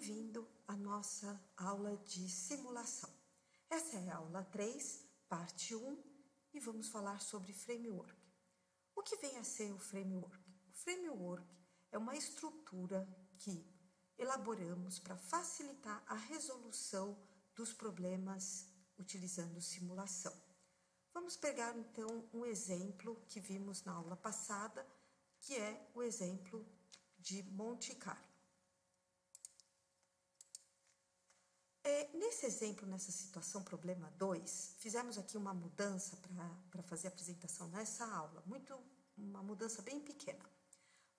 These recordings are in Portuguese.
bem-vindo à nossa aula de simulação. Essa é a aula 3, parte 1, e vamos falar sobre framework. O que vem a ser o framework? O framework é uma estrutura que elaboramos para facilitar a resolução dos problemas utilizando simulação. Vamos pegar, então, um exemplo que vimos na aula passada, que é o exemplo de Monte Carlo. Nesse exemplo, nessa situação, problema 2, fizemos aqui uma mudança para fazer a apresentação nessa aula, uma mudança bem pequena.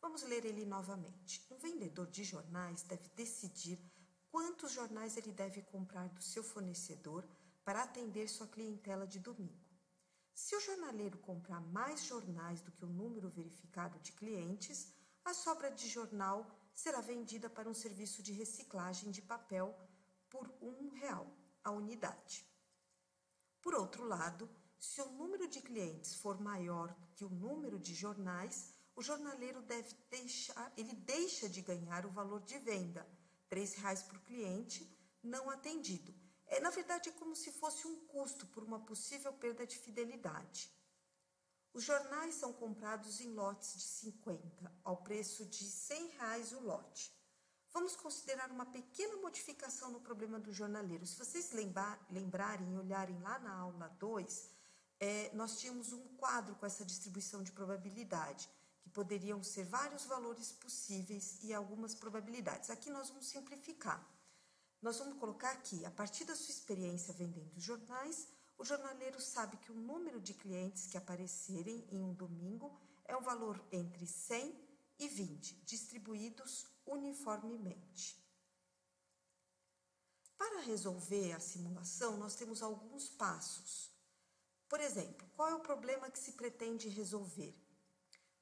Vamos ler ele novamente. Um vendedor de jornais deve decidir quantos jornais ele deve comprar do seu fornecedor para atender sua clientela de domingo. Se o jornaleiro comprar mais jornais do que o número verificado de clientes, a sobra de jornal será vendida para um serviço de reciclagem de papel por R$1 a unidade. Por outro lado, se o número de clientes for maior que o número de jornais, o jornaleiro deixa de ganhar o valor de venda, R$3 por cliente não atendido. Na verdade, é como se fosse um custo por uma possível perda de fidelidade. Os jornais são comprados em lotes de 50, ao preço de R$100 o lote. Vamos considerar uma pequena modificação no problema do jornaleiro. Se vocês lembrarem e olharem lá na aula 2, nós tínhamos um quadro com essa distribuição de probabilidade, que poderiam ser vários valores possíveis e algumas probabilidades. Aqui nós vamos simplificar. Nós vamos colocar aqui, a partir da sua experiência vendendo jornais, o jornaleiro sabe que o número de clientes que aparecerem em um domingo é um valor entre 100 e 20, distribuídos uniformemente. Para resolver a simulação, nós temos alguns passos. Por exemplo, qual é o problema que se pretende resolver?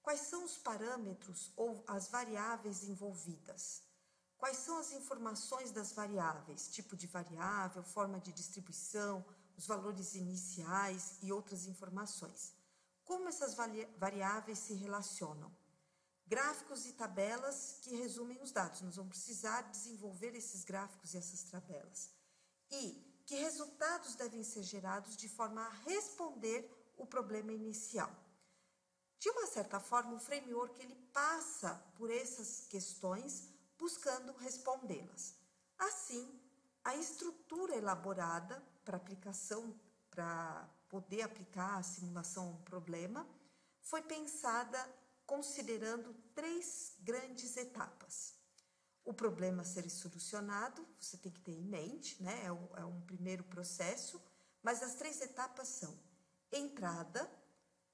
Quais são os parâmetros ou as variáveis envolvidas? Quais são as informações das variáveis? Tipo de variável, forma de distribuição, os valores iniciais e outras informações. Como essas variáveis se relacionam? Gráficos e tabelas que resumem os dados. Nós vamos precisar desenvolver esses gráficos e essas tabelas. E que resultados devem ser gerados de forma a responder o problema inicial. De uma certa forma, o framework ele passa por essas questões buscando respondê-las. Assim, a estrutura elaborada para aplicação, para poder aplicar a simulação a um problema, foi pensada considerando 3 grandes etapas. O problema a ser solucionado, você tem que ter em mente, né? É um primeiro processo, mas as 3 etapas são entrada,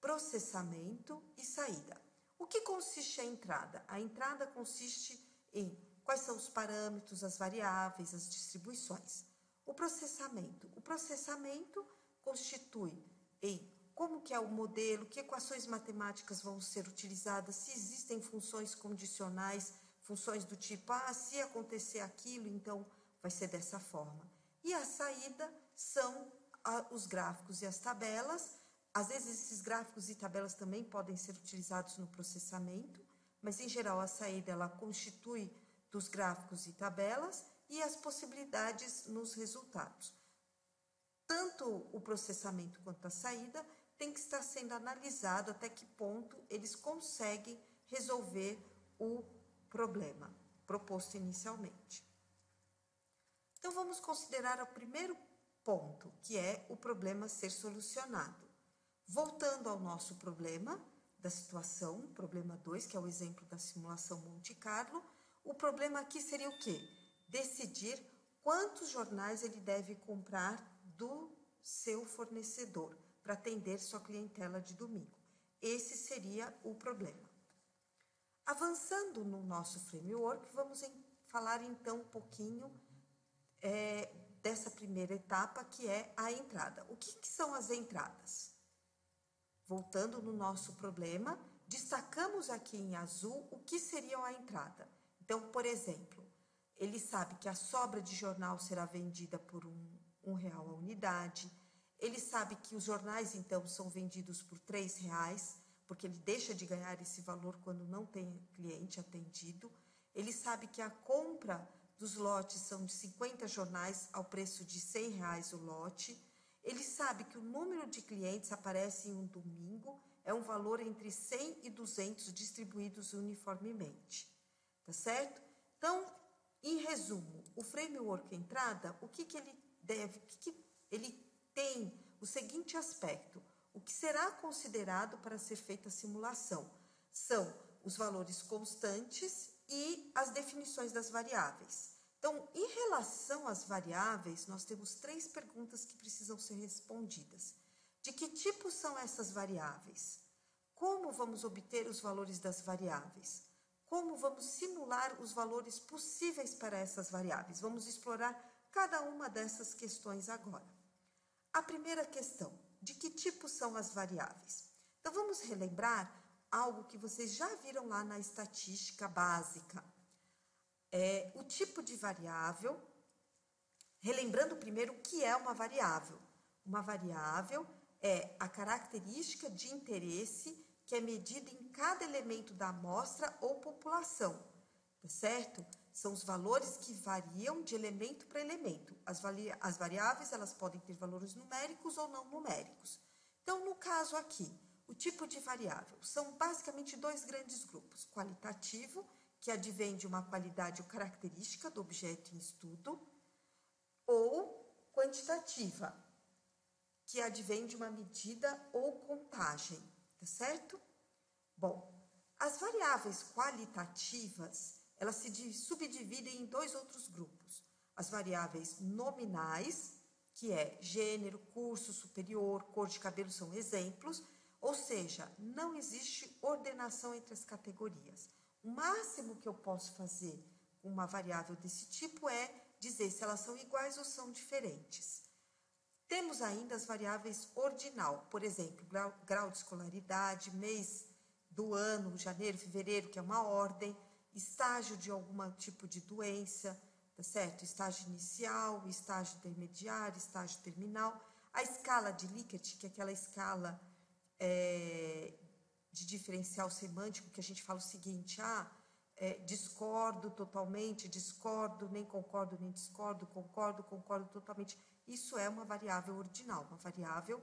processamento e saída. O que consiste a entrada? A entrada consiste em quais são os parâmetros, as variáveis, as distribuições. O processamento constitui em como que é o modelo, que equações matemáticas vão ser utilizadas, se existem funções condicionais, funções do tipo, se acontecer aquilo, então vai ser dessa forma. E a saída são os gráficos e as tabelas. Às vezes esses gráficos e tabelas também podem ser utilizados no processamento, mas em geral a saída ela constitui dos gráficos e tabelas e as possibilidades nos resultados. Tanto o processamento quanto a saída tem que estar sendo analisado até que ponto eles conseguem resolver o problema proposto inicialmente. Então, vamos considerar o primeiro ponto, que é o problema ser solucionado. Voltando ao nosso problema da situação, problema 2, que é o exemplo da simulação Monte Carlo, o problema aqui seria o quê? Decidir quantos jornais ele deve comprar do seu fornecedor para atender sua clientela de domingo. Esse seria o problema. Avançando no nosso framework, vamos falar então um pouquinho dessa primeira etapa, que é a entrada. O que são as entradas? Voltando no nosso problema, destacamos aqui em azul o que seria a entrada. Então, por exemplo, ele sabe que a sobra de jornal será vendida por R$1 a unidade. Ele sabe que os jornais, então, são vendidos por R$3, porque ele deixa de ganhar esse valor quando não tem cliente atendido. Ele sabe que a compra dos lotes são de 50 jornais ao preço de R$ 100 o lote. Ele sabe que o número de clientes aparece em um domingo é um valor entre 100 e 200 distribuídos uniformemente, tá certo? Então, em resumo, o framework entrada, o que ele tem o seguinte aspecto: o que será considerado para ser feita a simulação são os valores constantes e as definições das variáveis. Então, em relação às variáveis, nós temos 3 perguntas que precisam ser respondidas. De que tipo são essas variáveis? Como vamos obter os valores das variáveis? Como vamos simular os valores possíveis para essas variáveis? Vamos explorar cada uma dessas questões agora. A primeira questão: de que tipo são as variáveis? Então, vamos relembrar algo que vocês já viram lá na estatística básica. O tipo de variável, relembrando primeiro o que é uma variável. Uma variável é a característica de interesse que é medida em cada elemento da amostra ou população, tá certo? São os valores que variam de elemento para elemento. As variáveis, elas podem ter valores numéricos ou não numéricos. Então, no caso aqui, o tipo de variável são basicamente 2 grandes grupos: qualitativo, que advém de uma qualidade ou característica do objeto em estudo, ou quantitativa, que advém de uma medida ou contagem, tá certo? Bom, as variáveis qualitativas, elas se subdividem em 2 outros grupos: as variáveis nominais, que é gênero, curso superior, cor de cabelo, são exemplos, ou seja, não existe ordenação entre as categorias. O máximo que eu posso fazer com uma variável desse tipo é dizer se elas são iguais ou são diferentes. Temos ainda as variáveis ordinal, por exemplo, grau de escolaridade, mês do ano, janeiro, fevereiro, que é uma ordem, estágio de algum tipo de doença, tá certo? Estágio inicial, estágio intermediário, estágio terminal. A escala de Likert, que é aquela escala de diferencial semântico, que a gente fala o seguinte: discordo totalmente, discordo, nem concordo, nem discordo, concordo, concordo totalmente. Isso é uma variável ordinal, uma variável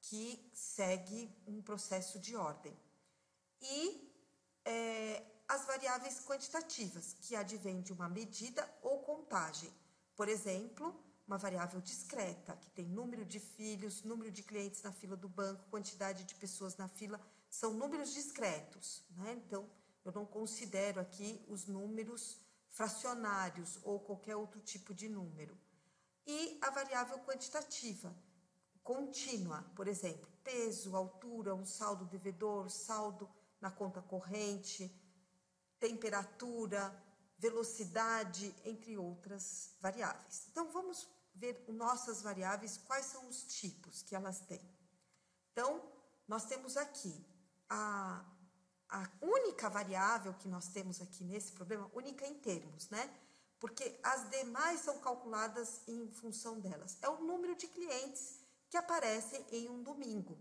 que segue um processo de ordem. E as variáveis quantitativas, que advêm de uma medida ou contagem. Por exemplo, uma variável discreta, que tem número de filhos, número de clientes na fila do banco, quantidade de pessoas na fila, são números discretos, né? Então, eu não considero aqui os números fracionários ou qualquer outro tipo de número. E a variável quantitativa, contínua, por exemplo, peso, altura, um saldo devedor, saldo na conta corrente, temperatura, velocidade, entre outras variáveis. Então, vamos ver nossas variáveis, quais são os tipos que elas têm. Então, nós temos aqui a única variável que nós temos aqui nesse problema, única em termos, né? Porque as demais são calculadas em função delas. É o número de clientes que aparecem em um domingo,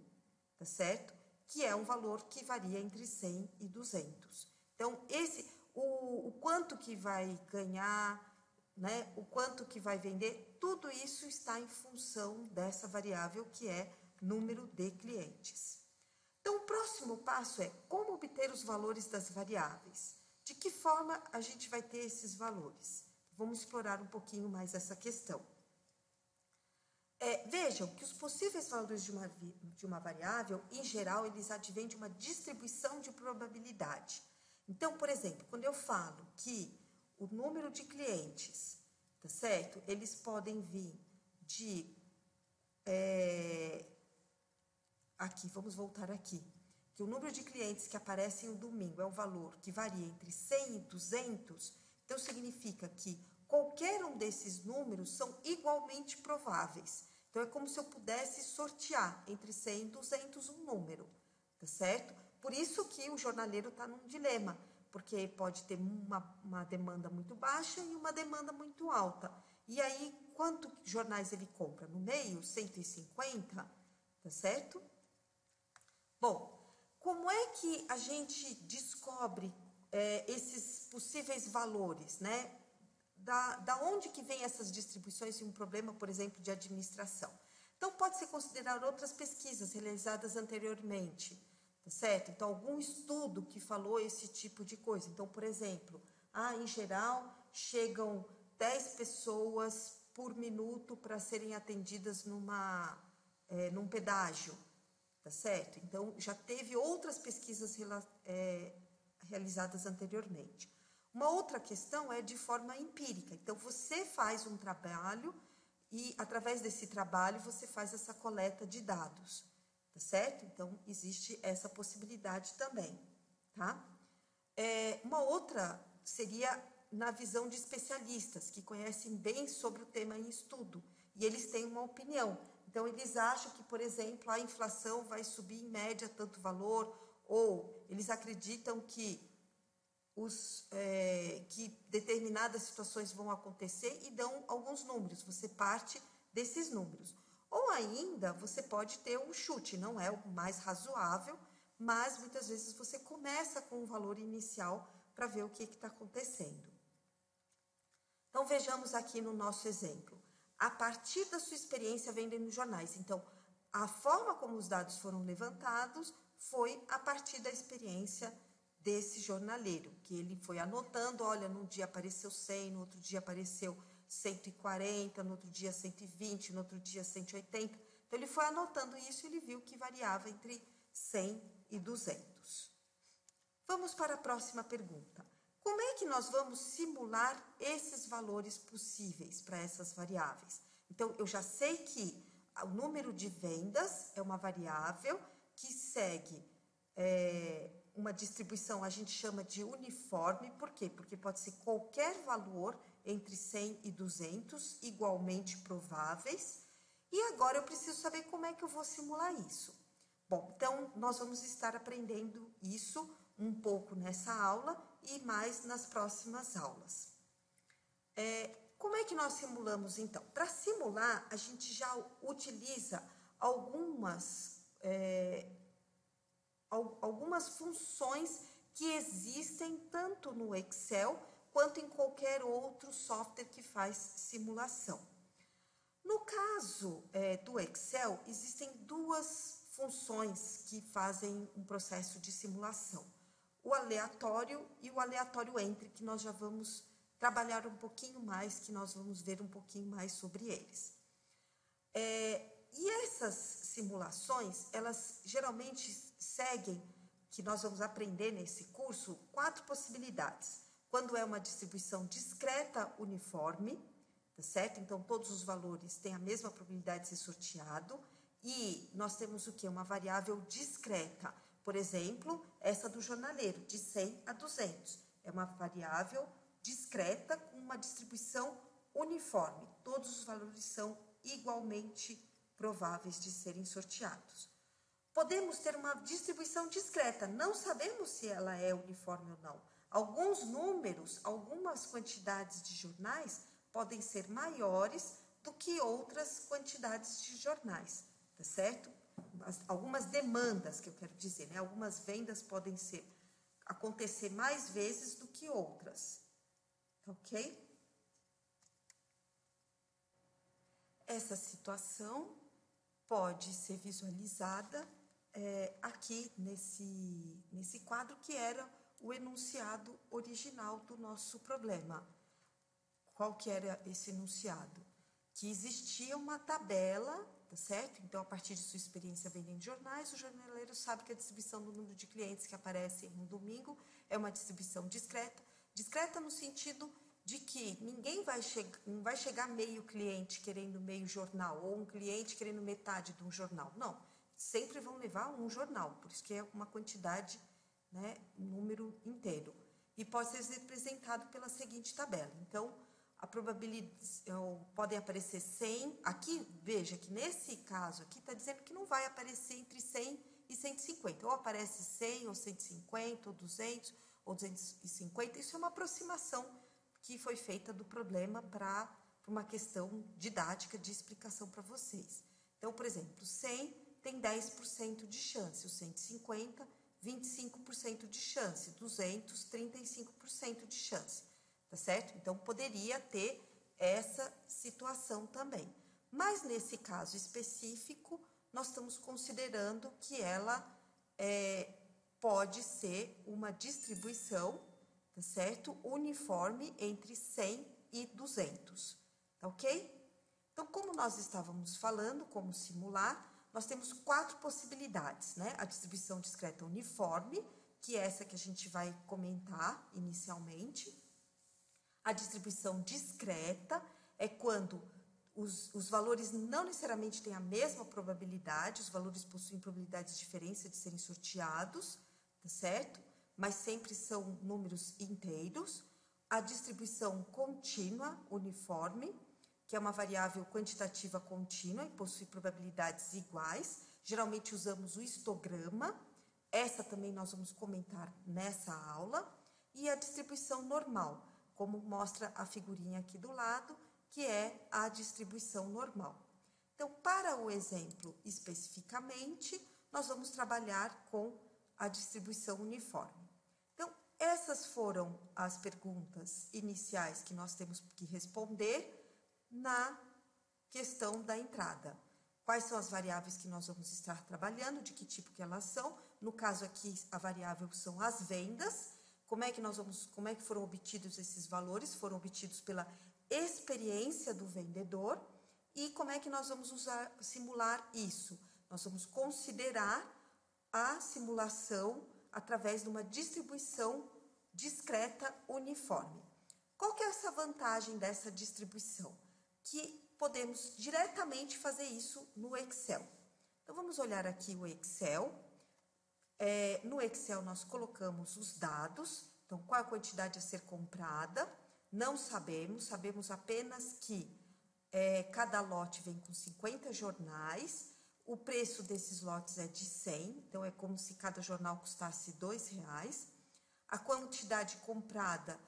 tá certo? Que é um valor que varia entre 100 e 200. Então, o quanto que vai ganhar, né? O quanto que vai vender, tudo isso está em função dessa variável que é número de clientes. Então, o próximo passo é como obter os valores das variáveis. De que forma a gente vai ter esses valores? Vamos explorar um pouquinho mais essa questão. Vejam que os possíveis valores de uma variável, em geral, eles advêm de uma distribuição de probabilidade. Então, por exemplo, quando eu falo que o número de clientes, tá certo? Eles podem vir de... aqui, vamos voltar aqui. Que o número de clientes que aparecem no domingo é um valor que varia entre 100 e 200, então significa que qualquer um desses números são igualmente prováveis. Então, é como se eu pudesse sortear entre 100 e 200 um número, tá certo? Por isso que o jornaleiro está num dilema, porque pode ter uma demanda muito baixa e uma demanda muito alta. E aí, quantos jornais ele compra? No meio, 150, tá certo? Bom, como é que a gente descobre esses possíveis valores, né, da onde que vem essas distribuições em um problema, por exemplo, de administração. Então, pode-se considerar outras pesquisas realizadas anteriormente, tá certo? Então, algum estudo que falou esse tipo de coisa. Então, por exemplo, em geral, chegam 10 pessoas por minuto para serem atendidas num pedágio, tá certo? Então, já teve outras pesquisas realizadas anteriormente. Uma outra questão é de forma empírica. Então, você faz um trabalho e, através desse trabalho, você faz essa coleta de dados, tá certo? Então, existe essa possibilidade também, tá? Uma outra seria na visão de especialistas, que conhecem bem sobre o tema em estudo, e eles têm uma opinião. Então, eles acham que, por exemplo, a inflação vai subir em média tanto valor, ou eles acreditam que que determinadas situações vão acontecer e dão alguns números, você parte desses números. Ou ainda, você pode ter um chute, não é o mais razoável, mas muitas vezes você começa com um valor inicial para ver o que está acontecendo. Então, vejamos aqui no nosso exemplo. A partir da sua experiência vendendo jornais. Então, a forma como os dados foram levantados foi a partir da experiência desse jornaleiro, que ele foi anotando, olha, num dia apareceu 100, no outro dia apareceu 140, no outro dia 120, no outro dia 180. Então, ele foi anotando isso e ele viu que variava entre 100 e 200. Vamos para a próxima pergunta. Como é que nós vamos simular esses valores possíveis para essas variáveis? Então, eu já sei que o número de vendas é uma variável que segue uma distribuição, a gente chama de uniforme. Por quê? Porque pode ser qualquer valor entre 100 e 200, igualmente prováveis. E agora eu preciso saber como é que eu vou simular isso. Bom, então nós vamos estar aprendendo isso um pouco nessa aula e mais nas próximas aulas. Como é que nós simulamos, então? Para simular, a gente já utiliza algumas funções que existem tanto no Excel quanto em qualquer outro software que faz simulação. No caso do Excel, existem duas funções que fazem um processo de simulação. O aleatório e o aleatório entre, que nós já vamos trabalhar um pouquinho mais, que nós vamos ver um pouquinho mais sobre eles. E essas simulações, elas geralmente seguem, que nós vamos aprender nesse curso, 4 possibilidades. Quando é uma distribuição discreta uniforme, tá certo? Então, todos os valores têm a mesma probabilidade de ser sorteado. E nós temos o quê? Uma variável discreta. Por exemplo, essa do jornaleiro, de 100 a 200. É uma variável discreta com uma distribuição uniforme. Todos os valores são igualmente prováveis de serem sorteados. Podemos ter uma distribuição discreta, não sabemos se ela é uniforme ou não. Alguns números, algumas quantidades de jornais podem ser maiores do que outras quantidades de jornais, tá certo? Algumas demandas, que eu quero dizer, né? Algumas vendas podem acontecer mais vezes do que outras, ok? Essa situação pode ser visualizada aqui nesse quadro, que era o enunciado original do nosso problema. Qual que era esse enunciado? Que existia uma tabela, tá certo? Então, a partir de sua experiência vendendo jornais, o jornaleiro sabe que a distribuição do número de clientes que aparecem no domingo é uma distribuição discreta. Discreta no sentido de que não vai chegar meio cliente querendo meio jornal, ou um cliente querendo metade de um jornal. Não, sempre vão levar um jornal, por isso que é uma quantidade, né, um número inteiro. E pode ser representado pela seguinte tabela. Então, a probabilidade, podem aparecer 100, aqui, veja que nesse caso aqui está dizendo que não vai aparecer entre 100 e 150, ou aparece 100, ou 150, ou 200, ou 250, isso é uma aproximação que foi feita do problema para uma questão didática de explicação para vocês. Então, por exemplo, 100 tem 10% de chance, o 150, 25% de chance, 200, 35% de chance. tá certo? Então, poderia ter essa situação também. Mas, nesse caso específico, nós estamos considerando que ela pode ser uma distribuição, tá certo? Uniforme entre 100 e 200, tá ok? Então, como nós estávamos falando, como simular, nós temos 4 possibilidades, né? A distribuição discreta uniforme, que é essa que a gente vai comentar inicialmente. A distribuição discreta é quando os valores não necessariamente têm a mesma probabilidade, os valores possuem probabilidades diferentes de serem sorteados, tá certo? Mas sempre são números inteiros. A distribuição contínua uniforme, que é uma variável quantitativa contínua e possui probabilidades iguais. Geralmente usamos o histograma. Essa também nós vamos comentar nessa aula. E a distribuição normal, como mostra a figurinha aqui do lado, que é a distribuição normal. Então, para o exemplo especificamente, nós vamos trabalhar com a distribuição uniforme. Então, essas foram as perguntas iniciais que nós temos que responder na questão da entrada. Quais são as variáveis que nós vamos estar trabalhando, de que tipo que elas são? No caso aqui, a variável são as vendas. Como é que foram obtidos esses valores? Foram obtidos pela experiência do vendedor. E como é que nós vamos simular isso? Nós vamos considerar a simulação através de uma distribuição discreta uniforme. Qual que é essa vantagem dessa distribuição? Que podemos diretamente fazer isso no Excel. Então, vamos olhar aqui o Excel. No Excel, nós colocamos os dados. Então, qual a quantidade a ser comprada? Não sabemos, sabemos apenas que cada lote vem com 50 jornais. O preço desses lotes é de 100, então é como se cada jornal custasse R$2. A quantidade comprada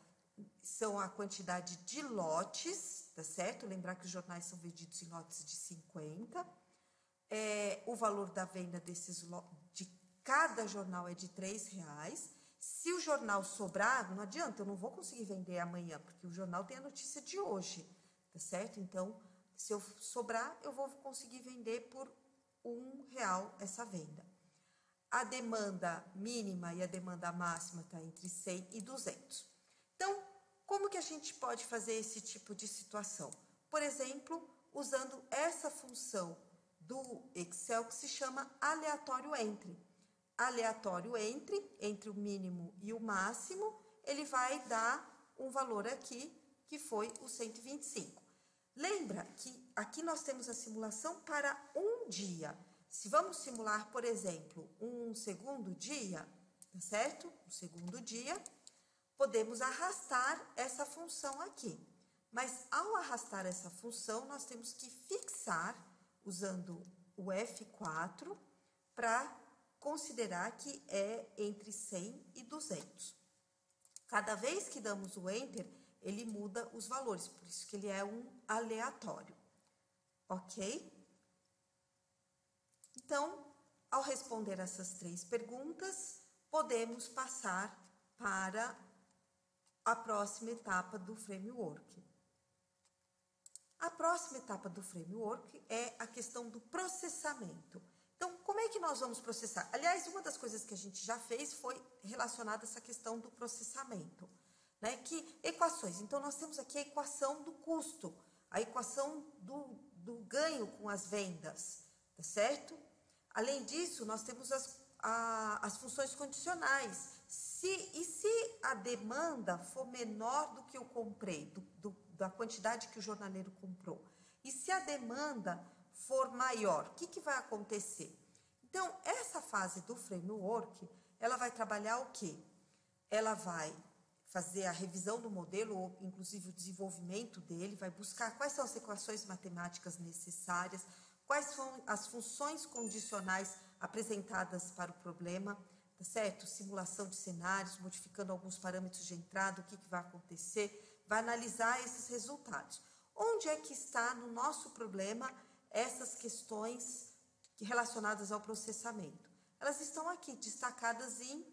são a quantidade de lotes, tá certo? Lembrar que os jornais são vendidos em lotes de 50. O valor da venda de cada jornal é de R$3. Se o jornal sobrar, não adianta, eu não vou conseguir vender amanhã, porque o jornal tem a notícia de hoje, tá certo? Então, se eu sobrar, eu vou conseguir vender por R$1 essa venda. A demanda mínima e a demanda máxima está entre 100 e 200. Então, como que a gente pode fazer esse tipo de situação? Por exemplo, usando essa função do Excel que se chama aleatório entre. Aleatório entre o mínimo e o máximo, ele vai dar um valor aqui, que foi o 125. Lembra que aqui nós temos a simulação para um dia. Se vamos simular, por exemplo, um segundo dia, tá certo? Um segundo dia, podemos arrastar essa função aqui. Mas ao arrastar essa função, nós temos que fixar, usando o F4, para considerar que é entre 100 e 200. Cada vez que damos o Enter, ele muda os valores, por isso que ele é um aleatório, ok? Então, ao responder essas 3 perguntas, podemos passar para a próxima etapa do framework. A próxima etapa do framework é a questão do processamento. Então, como é que nós vamos processar? Aliás, uma das coisas que a gente já fez foi relacionada a essa questão do processamento, né? Que equações. Então, nós temos aqui a equação do custo, a equação do ganho com as vendas, tá certo? Além disso, nós temos as funções condicionais. Se a demanda for menor do que eu comprei, da quantidade que o jornaleiro comprou, e se a demanda for maior, o que vai acontecer? Então, essa fase do framework, ela vai trabalhar o quê? Ela vai fazer a revisão do modelo, ou inclusive o desenvolvimento dele, vai buscar quais são as equações matemáticas necessárias, quais são as funções condicionais apresentadas para o problema, tá certo? Simulação de cenários, modificando alguns parâmetros de entrada, o que vai acontecer, vai analisar esses resultados. Onde é que está no nosso problema essas questões relacionadas ao processamento? Elas estão aqui, destacadas em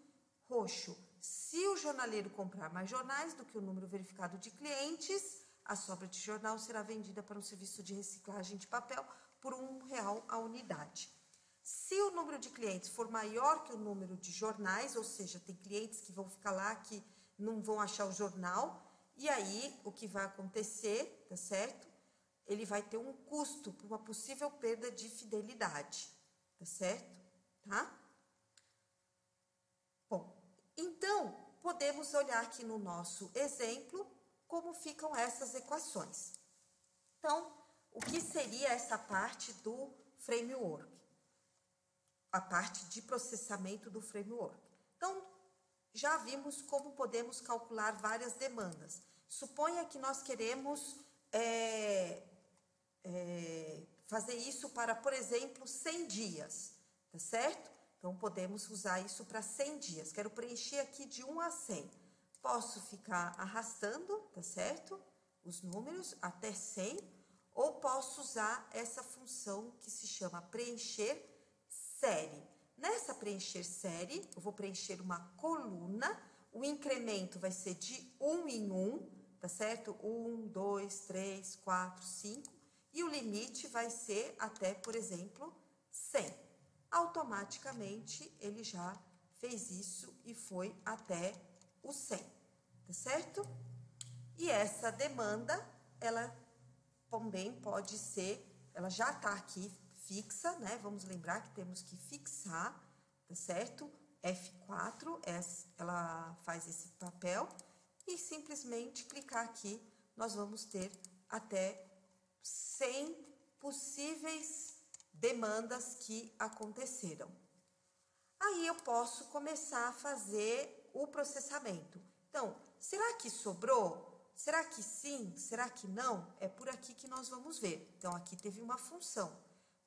roxo. se o jornaleiro comprar mais jornais do que o número verificado de clientes, a sobra de jornal será vendida para um serviço de reciclagem de papel por R$ 1 a unidade. Se o número de clientes for maior que o número de jornais, ou seja, tem clientes que vão ficar lá que não vão achar o jornal, e aí o que vai acontecer, tá certo? Ele vai ter um custo por uma possível perda de fidelidade, tá certo? Tá? Bom, então, podemos olhar aqui no nosso exemplo como ficam essas equações. Então, o que seria essa parte do framework? A parte de processamento do framework. Então, já vimos como podemos calcular várias demandas. Suponha que nós queremos fazer isso para, por exemplo, 100 dias, tá certo? Então, podemos usar isso para 100 dias. Quero preencher aqui de 1 a 100. Posso ficar arrastando, tá certo? Os números até 100, ou posso usar essa função que se chama preencher série. Nessa preencher série, eu vou preencher uma coluna, o incremento vai ser de 1 em 1, tá certo? 1, 2, 3, 4, 5, e o limite vai ser até, por exemplo, 100. Automaticamente, ele já fez isso e foi até o 100, tá certo? E essa demanda, ela também pode ser, ela já está aqui fixa, né? Vamos lembrar que temos que fixar, tá certo? F4, ela faz esse papel, e simplesmente clicar aqui, nós vamos ter até 100 possíveis demandas que aconteceram. Aí eu posso começar a fazer o processamento. Então, será que sobrou? Será que sim? Será que não? É por aqui que nós vamos ver. Então, aqui teve uma função.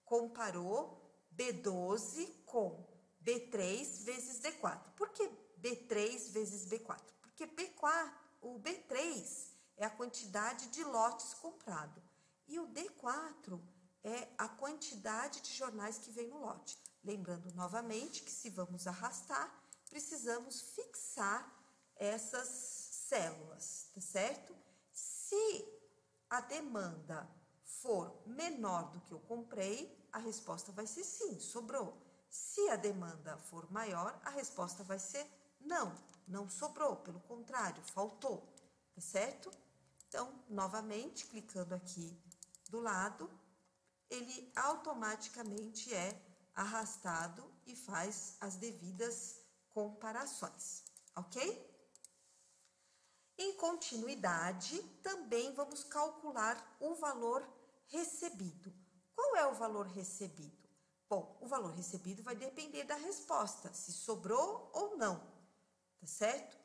Comparou B12 com B3 vezes D4. Por que B3 vezes B4? Porque o B3 é a quantidade de lotes comprado. E o D4 é a quantidade de jornais que vem no lote. Lembrando novamente que se vamos arrastar, precisamos fixar essas células, tá certo? Se a demanda for menor do que eu comprei, a resposta vai ser sim, sobrou. Se a demanda for maior, a resposta vai ser não, não sobrou, pelo contrário, faltou, tá certo? Então, novamente, clicando aqui do lado, ele automaticamente é arrastado e faz as devidas comparações, ok? Em continuidade, também vamos calcular o valor recebido. Qual é o valor recebido? Bom, o valor recebido vai depender da resposta, se sobrou ou não, tá certo?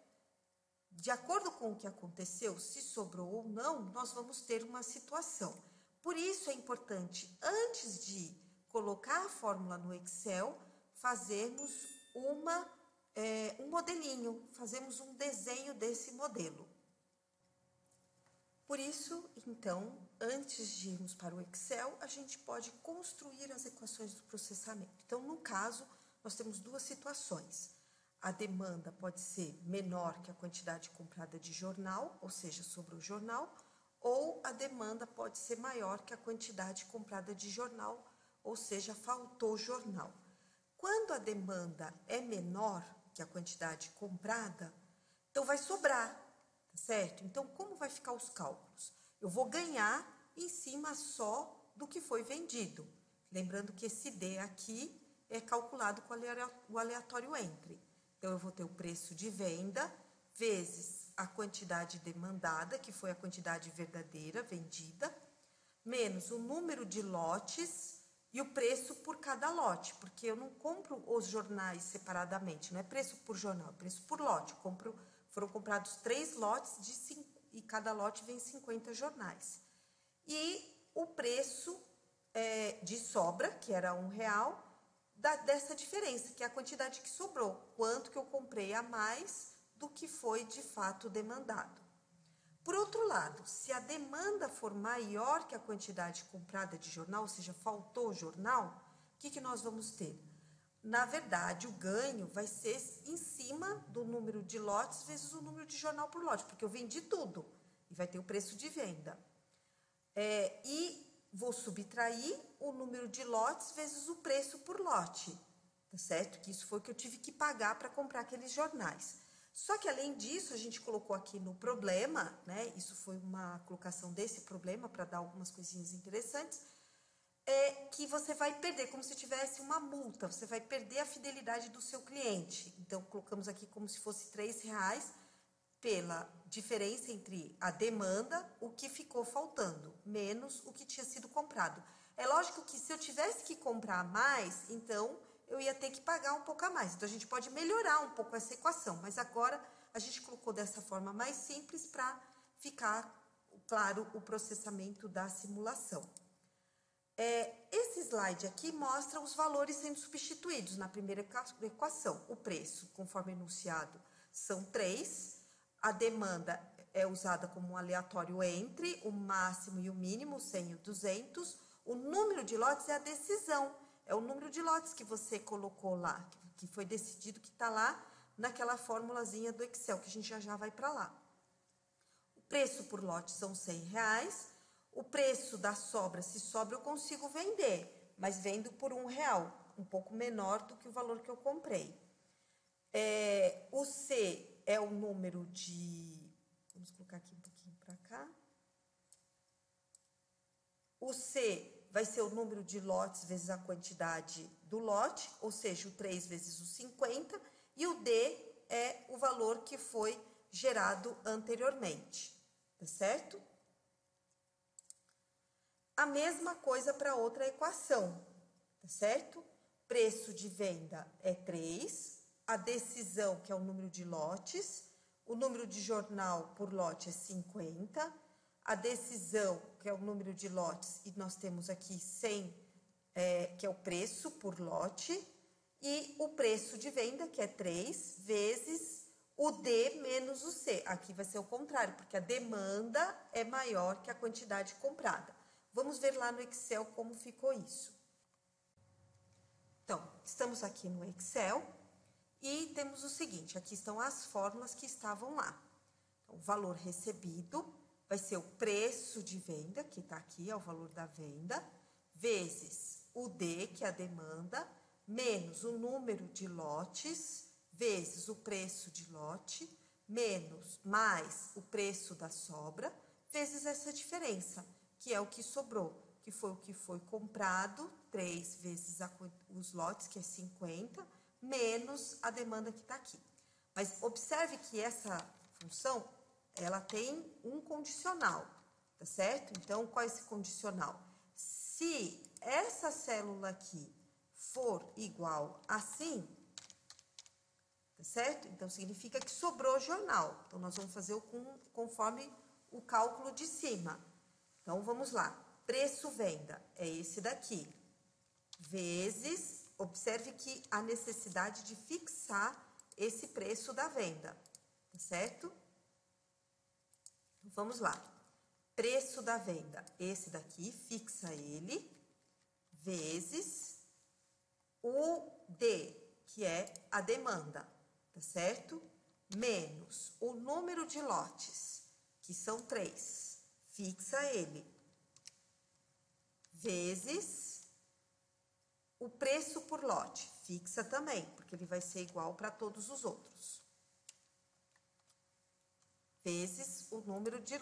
De acordo com o que aconteceu, se sobrou ou não, nós vamos ter uma situação. Por isso é importante, antes de colocar a fórmula no Excel, fazermos um modelinho, fazemos um desenho desse modelo. Por isso, então, antes de irmos para o Excel, a gente pode construir as equações do processamento. Então, no caso, nós temos duas situações. A demanda pode ser menor que a quantidade comprada de jornal, ou seja, sobrou jornal, ou a demanda pode ser maior que a quantidade comprada de jornal, ou seja, faltou jornal. Quando a demanda é menor que a quantidade comprada, então vai sobrar, tá certo? Então, como vai ficar os cálculos? Eu vou ganhar em cima só do que foi vendido. Lembrando que esse D aqui é calculado com o aleatório entre. Então, eu vou ter o preço de venda vezes a quantidade demandada, que foi a quantidade verdadeira vendida, menos o número de lotes e o preço por cada lote, porque eu não compro os jornais separadamente, não é preço por jornal, é preço por lote. Foram comprados 3 lotes e cada lote vem 50 jornais. E o preço de sobra, que era R$1, dessa diferença, que é a quantidade que sobrou, quanto que eu comprei a mais do que foi de fato demandado. Por outro lado, se a demanda for maior que a quantidade comprada de jornal, ou seja, faltou jornal, o que nós vamos ter? na verdade, o ganho vai ser em cima do número de lotes vezes o número de jornal por lote, porque eu vendi tudo e vai ter o preço de venda. E vou subtrair o número de lotes vezes o preço por lote, tá certo? Que isso foi o que eu tive que pagar para comprar aqueles jornais. Só que, além disso, a gente colocou aqui no problema, né? Isso foi uma colocação desse problema para dar algumas coisinhas interessantes, que você vai perder, como se tivesse uma multa, você vai perder a fidelidade do seu cliente. Então, colocamos aqui como se fosse R$3 pela diferença entre a demanda, o que ficou faltando, menos o que tinha sido comprado. É lógico que se eu tivesse que comprar mais, então eu ia ter que pagar um pouco a mais. Então, a gente pode melhorar um pouco essa equação, mas agora a gente colocou dessa forma mais simples para ficar claro o processamento da simulação. Esse slide aqui mostra os valores sendo substituídos na primeira equação. O preço, conforme enunciado, são 3. A demanda é usada como um aleatório entre o máximo e o mínimo, o 100 e o 200. O número de lotes é a decisão. É o número de lotes que você colocou lá, que foi decidido, que está lá naquela formulazinha do Excel, que a gente já vai para lá. O preço por lote são R$100. O preço da sobra, se sobra eu consigo vender, mas vendo por R$1, um pouco menor do que o valor que eu comprei. O C é o número de... Vamos colocar aqui um pouquinho para cá. O C vai ser o número de lotes vezes a quantidade do lote, ou seja, o 3 vezes o 50, e o D é o valor que foi gerado anteriormente, tá certo? A mesma coisa para outra equação, tá certo? Preço de venda é 3, a decisão, que é o número de lotes, o número de jornal por lote é 50, a decisão, que é o número de lotes, e nós temos aqui 100, que é o preço por lote, e o preço de venda, que é 3, vezes o D menos o C. Aqui vai ser o contrário, porque a demanda é maior que a quantidade comprada. Vamos ver lá no Excel como ficou isso. Então, estamos aqui no Excel e temos o seguinte, aqui estão as fórmulas que estavam lá. Então, o valor recebido vai ser o preço de venda, que está aqui, é o valor da venda, vezes o D, que é a demanda, menos o número de lotes, vezes o preço de lote, mais o preço da sobra, vezes essa diferença, que é o que sobrou, que foi o que foi comprado, 3 vezes os lotes, que é 50, menos a demanda que está aqui. Mas observe que essa função, ela tem um condicional, tá certo? Então, qual é esse condicional? Se essa célula aqui for igual assim, tá certo? Então, significa que sobrou jornal. Então, nós vamos fazer conforme o cálculo de cima. Então, vamos lá. Preço-venda é esse daqui. Vezes, observe que a necessidade de fixar esse preço da venda, tá certo? Então, vamos lá. Preço da venda, esse daqui, fixa ele, vezes o D, que é a demanda, tá certo? Menos o número de lotes, que são 3, fixa ele, vezes o preço por lote, fixa também, porque ele vai ser igual para todos os outros. Vezes o número de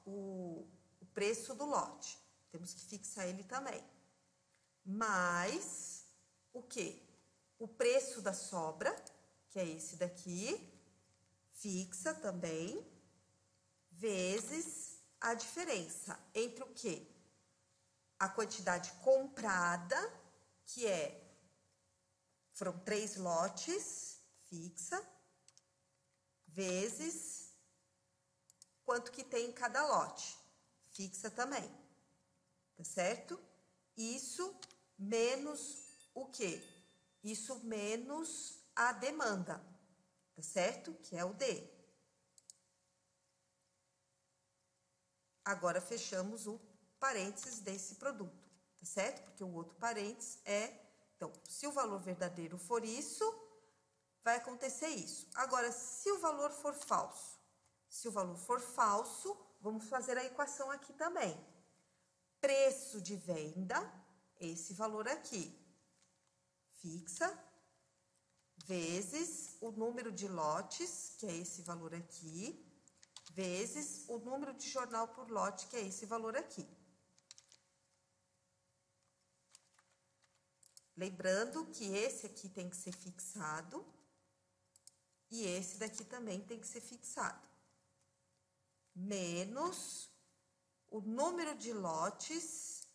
o preço do lote. Temos que fixar ele também. Mais o quê? O preço da sobra, que é esse daqui, fixa também, vezes a diferença entre o quê? A quantidade comprada, que foram 3 lotes, fixa, vezes quanto que tem em cada lote, fixa também, tá certo? Isso menos o quê? Isso menos a demanda, tá certo? Que é o D. Agora, fechamos o parênteses desse produto, tá certo? Porque o outro parênteses é Então, se o valor verdadeiro for isso, vai acontecer isso. Agora, se o valor for falso, vamos fazer a equação aqui também. Preço de venda, esse valor aqui, fixa, vezes o número de lotes, que é esse valor aqui, vezes o número de jornal por lote, que é esse valor aqui. Lembrando que esse aqui tem que ser fixado e esse daqui também tem que ser fixado. Menos o número de lotes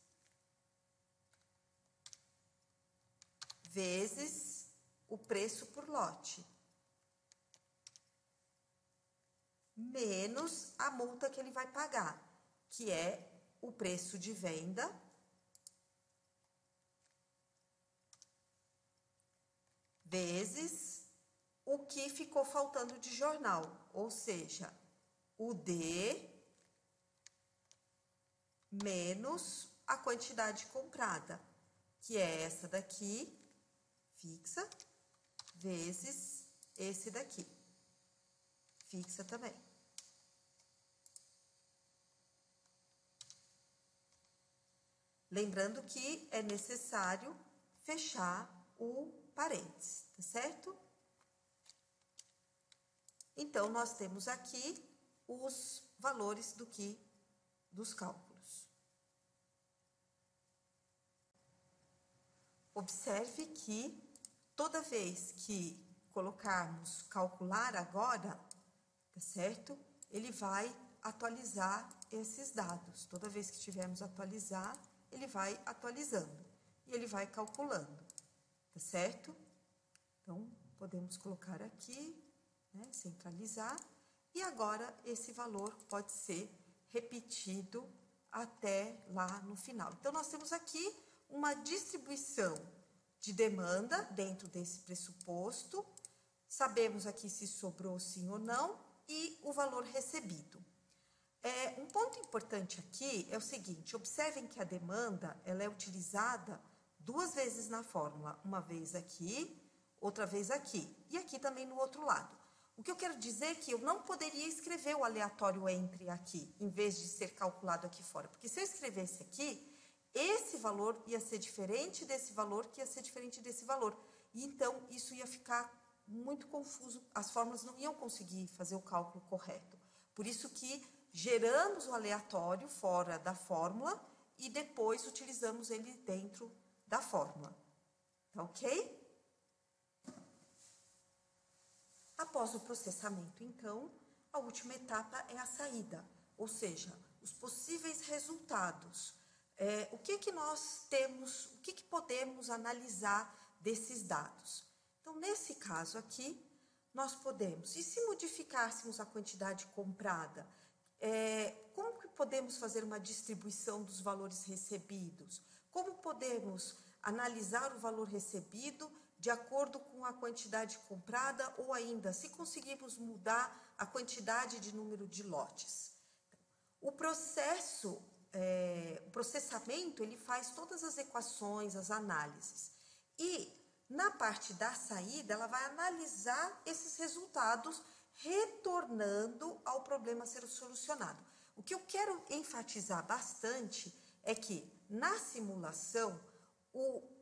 vezes o preço por lote. Menos a multa que ele vai pagar, que é o preço de venda vezes o que ficou faltando de jornal, ou seja, o D menos a quantidade comprada, que é essa daqui, fixa, vezes esse daqui, fixa também. Lembrando que é necessário fechar o parênteses, tá certo? Então, nós temos aqui os valores dos cálculos. Observe que toda vez que colocarmos calcular agora, tá certo? Ele vai atualizar esses dados. Toda vez que tivermos atualizar, ele vai atualizando e ele vai calculando, tá certo? Então, podemos colocar aqui, né, centralizar, e agora esse valor pode ser repetido até lá no final. Então, nós temos aqui uma distribuição de demanda dentro desse pressuposto, sabemos aqui se sobrou sim ou não, e o valor recebido. Um ponto importante aqui é o seguinte, observem que a demanda, ela é utilizada duas vezes na fórmula, uma vez aqui, outra vez aqui, e aqui também no outro lado. O que eu quero dizer é que eu não poderia escrever o aleatório entre aqui, em vez de ser calculado aqui fora, porque se eu escrevesse aqui, esse valor ia ser diferente desse valor, que ia ser diferente desse valor, e então isso ia ficar muito confuso, as fórmulas não iam conseguir fazer o cálculo correto. Por isso que geramos o aleatório fora da fórmula e depois utilizamos ele dentro da fórmula. Tá ok? Após o processamento, então, a última etapa é a saída, ou seja, os possíveis resultados. O que nós temos, o que podemos analisar desses dados? Então, nesse caso aqui, nós podemos, e se modificássemos a quantidade comprada, como que podemos fazer uma distribuição dos valores recebidos? Como podemos analisar o valor recebido de acordo com a quantidade comprada ou ainda, se conseguirmos mudar a quantidade de número de lotes? O processamento, ele faz todas as equações, as análises. E na parte da saída, ela vai analisar esses resultados, retornando ao problema a ser solucionado. O que eu quero enfatizar bastante é que, na simulação,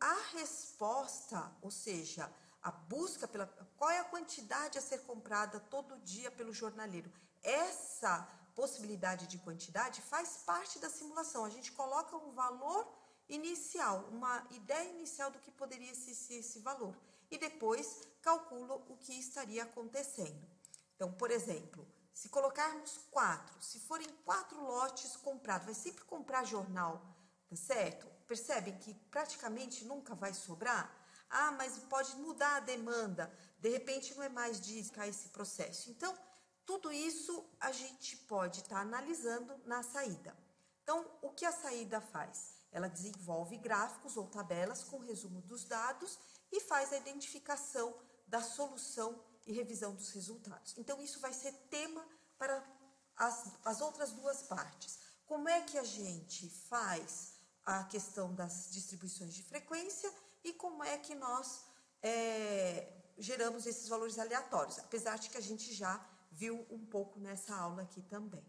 a resposta, ou seja, a busca pela... Qual é a quantidade a ser comprada todo dia pelo jornaleiro? Essa possibilidade de quantidade faz parte da simulação. A gente coloca um valor inicial, uma ideia inicial do que poderia ser esse valor. E depois calcula o que estaria acontecendo. Então, por exemplo, se colocarmos 4, se forem 4 lotes comprados, vai sempre comprar jornal, tá certo? Percebem que praticamente nunca vai sobrar? Ah, mas pode mudar a demanda, de repente não é mais disso, esse processo. Então, tudo isso a gente pode estar analisando na saída. Então, o que a saída faz? Ela desenvolve gráficos ou tabelas com resumo dos dados e faz a identificação da solução e revisão dos resultados. Então, isso vai ser tema para as outras duas partes. Como é que a gente faz a questão das distribuições de frequência e como é que nós geramos esses valores aleatórios, apesar de que a gente já viu um pouco nessa aula aqui também.